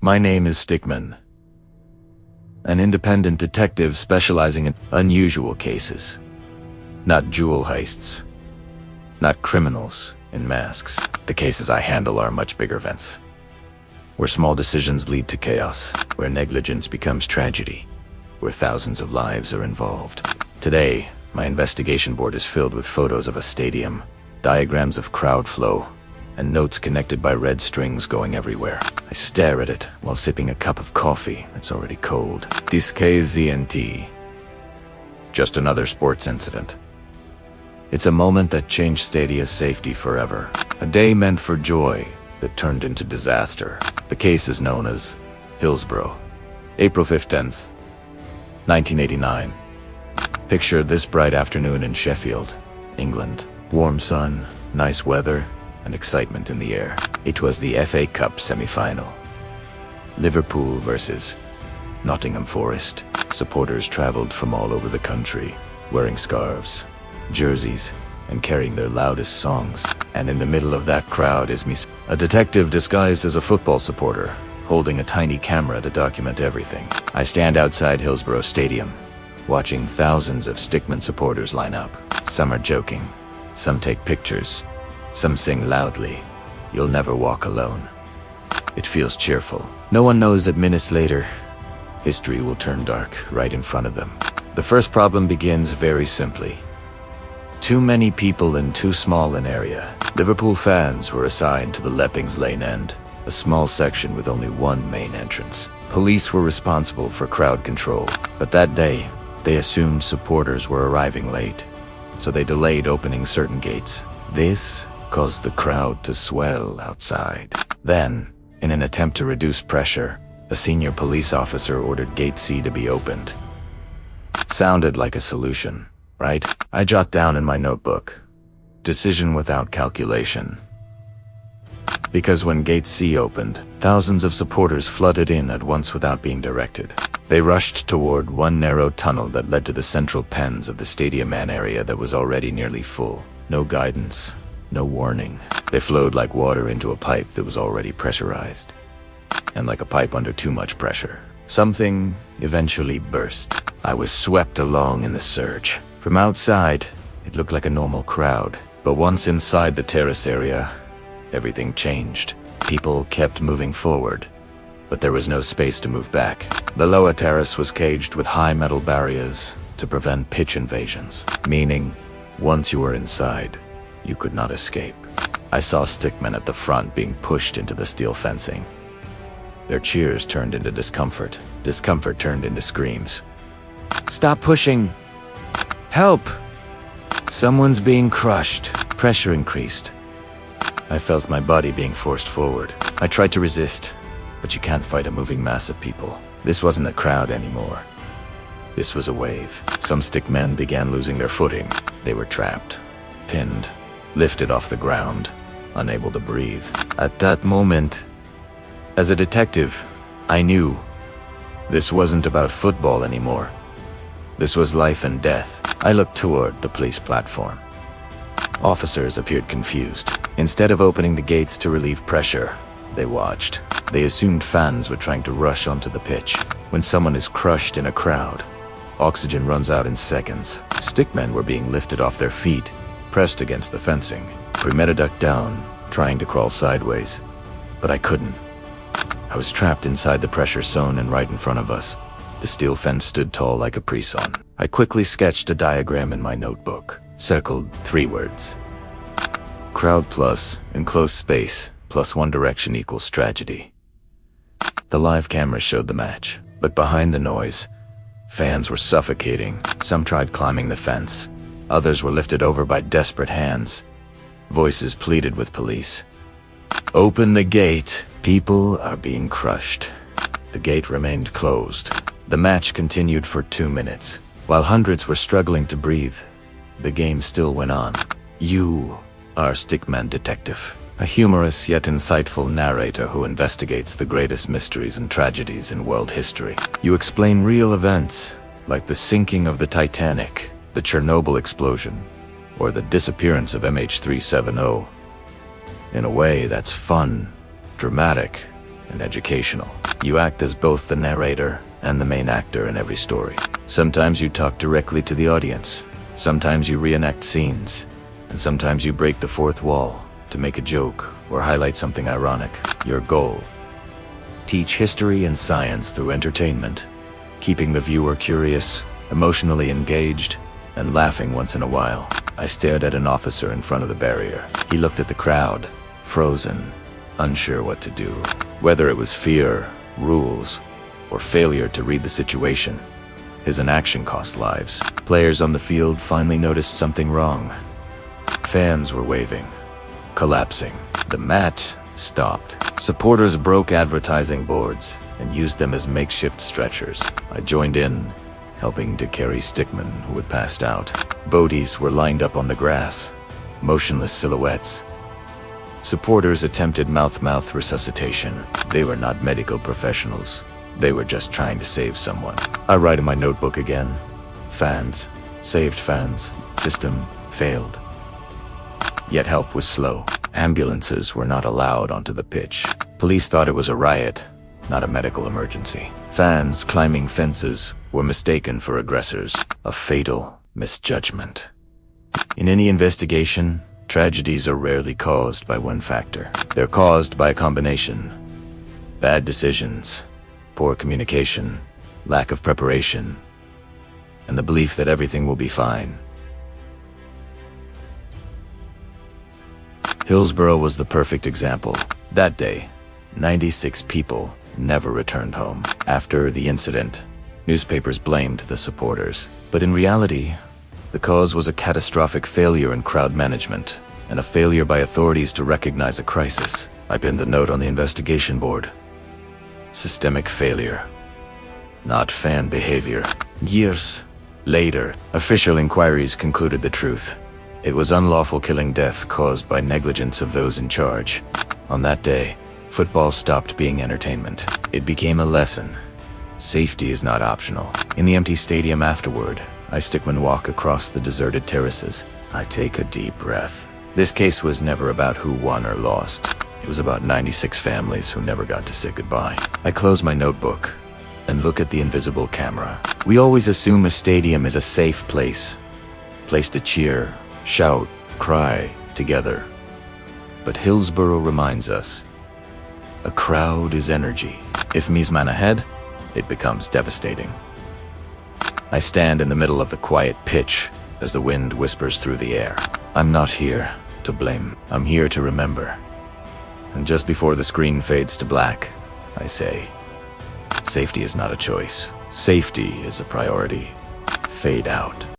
My name is Stickman, an independent detective specializing in unusual cases. Not jewel heists, not criminals in masks. The cases I handle are much bigger events, where small decisions lead to chaos, where negligence becomes tragedy, where thousands of lives are involved. Today, my investigation board is filled with photos of a stadium, diagrams of crowd flow, and notes connected by red strings going everywhere. I stare at it while sipping a cup of coffee that's already cold. Disappearance. Just another sports incident. It's a moment that changed Stadia's safety forever. A day meant for joy that turned into disaster. The case is known as Hillsborough. April 15th, 1989. Picture this bright afternoon in Sheffield, England. Warm sun, nice weather, and excitement in the air. It was the FA Cup semi-final. Liverpool versus Nottingham Forest. Supporters traveled from all over the country, wearing scarves, jerseys, and carrying their loudest songs. And in the middle of that crowd is me, a detective disguised as a football supporter, holding a tiny camera to document everything. I stand outside Hillsborough Stadium, watching thousands of Stickman supporters line up. Some are joking, some take pictures, some sing loudly, "You'll never walk alone." It feels cheerful. No one knows that minutes later, history will turn dark right in front of them. The first problem begins very simply. Too many people in too small an area. Liverpool fans were assigned to the Leppings Lane end, a small section with only one main entrance. Police were responsible for crowd control, but that day, they assumed supporters were arriving late, so they delayed opening certain gates. This caused the crowd to swell outside. Then, in an attempt to reduce pressure, a senior police officer ordered Gate C to be opened. Sounded like a solution, right? I jot down in my notebook, decision without calculation. Because when Gate C opened, thousands of supporters flooded in at once without being directed. They rushed toward one narrow tunnel that led to the central pens of the Stadium Man area that was already nearly full. No guidance, no warning. They flowed like water into a pipe that was already pressurized. And like a pipe under too much pressure, something eventually burst. I was swept along in the surge. From outside, it looked like a normal crowd. But once inside the terrace area, everything changed. People kept moving forward, but there was no space to move back. The lower terrace was caged with high metal barriers to prevent pitch invasions, meaning once you were inside, you could not escape. I saw stickmen at the front being pushed into the steel fencing. Their cheers turned into discomfort. Discomfort turned into screams. "Stop pushing! Help! Someone's being crushed!" Pressure increased. I felt my body being forced forward. I tried to resist, but you can't fight a moving mass of people. This wasn't a crowd anymore. This was a wave. Some stickmen began losing their footing. They were trapped, pinned, lifted off the ground, unable to breathe. At that moment, as a detective, I knew this wasn't about football anymore. This was life and death. I looked toward the police platform. Officers appeared confused. Instead of opening the gates to relieve pressure, they watched. They assumed fans were trying to rush onto the pitch. When someone is crushed in a crowd, oxygen runs out in seconds. Stickmen were being lifted off their feet, pressed against the fencing. We made a duck down, trying to crawl sideways, but I couldn't. I was trapped inside the pressure zone and right in front of us. The steel fence stood tall like a prison. I quickly sketched a diagram in my notebook, circled 3 words. Crowd plus enclosed space plus one direction equals tragedy. The live camera showed the match, but behind the noise, fans were suffocating. Some tried climbing the fence. Others were lifted over by desperate hands. Voices pleaded with police. "Open the gate. People are being crushed." The gate remained closed. The match continued for 2 minutes. While hundreds were struggling to breathe, the game still went on. You are Stickman Detective, a humorous yet insightful narrator who investigates the greatest mysteries and tragedies in world history. You explain real events, like the sinking of the Titanic, the Chernobyl explosion, or the disappearance of MH370, in a way that's fun, dramatic, and educational. You act as both the narrator and the main actor in every story. Sometimes you talk directly to the audience. Sometimes you reenact scenes. And sometimes you break the fourth wall to make a joke or highlight something ironic. Your goal: teach history and science through entertainment, keeping the viewer curious, emotionally engaged, and laughing once in a while. I stared at an officer in front of the barrier. He looked at the crowd, frozen, unsure what to do. Whether it was fear, rules, or failure to read the situation, his inaction cost lives. Players on the field finally noticed something wrong. Fans were waving, collapsing. The mat stopped. Supporters broke advertising boards and used them as makeshift stretchers. I joined in, helping to carry Stickman, who had passed out. Bodies were lined up on the grass, motionless silhouettes. Supporters attempted mouth-to-mouth resuscitation. They were not medical professionals. They were just trying to save someone. I write in my notebook again. Fans, saved fans. System failed. Yet help was slow. Ambulances were not allowed onto the pitch. Police thought it was a riot, not a medical emergency. Fans climbing fences were mistaken for aggressors. A fatal misjudgment. In any investigation, tragedies are rarely caused by one factor. They're caused by a combination. Bad decisions, poor communication, lack of preparation, and the belief that everything will be fine. Hillsborough was the perfect example. That day, 96 people never returned home. After the incident, newspapers blamed the supporters. But in reality, the cause was a catastrophic failure in crowd management and a failure by authorities to recognize a crisis. I pinned the note on the investigation board. Systemic failure, not fan behavior. Years later, official inquiries concluded the truth. It was unlawful killing death caused by negligence of those in charge. On that day, football stopped being entertainment. It became a lesson. Safety is not optional. In the empty stadium afterward, I Stickman walk across the deserted terraces. I take a deep breath. This case was never about who won or lost. It was about 96 families who never got to say goodbye. I close my notebook and look at the invisible camera. We always assume a stadium is a safe place to cheer, shout, cry together. But Hillsborough reminds us, a crowd is energy. If misman ahead, it becomes devastating. I stand in the middle of the quiet pitch as the wind whispers through the air. I'm not here to blame. I'm here to remember. And just before the screen fades to black, I say, safety is not a choice. Safety is a priority. Fade out.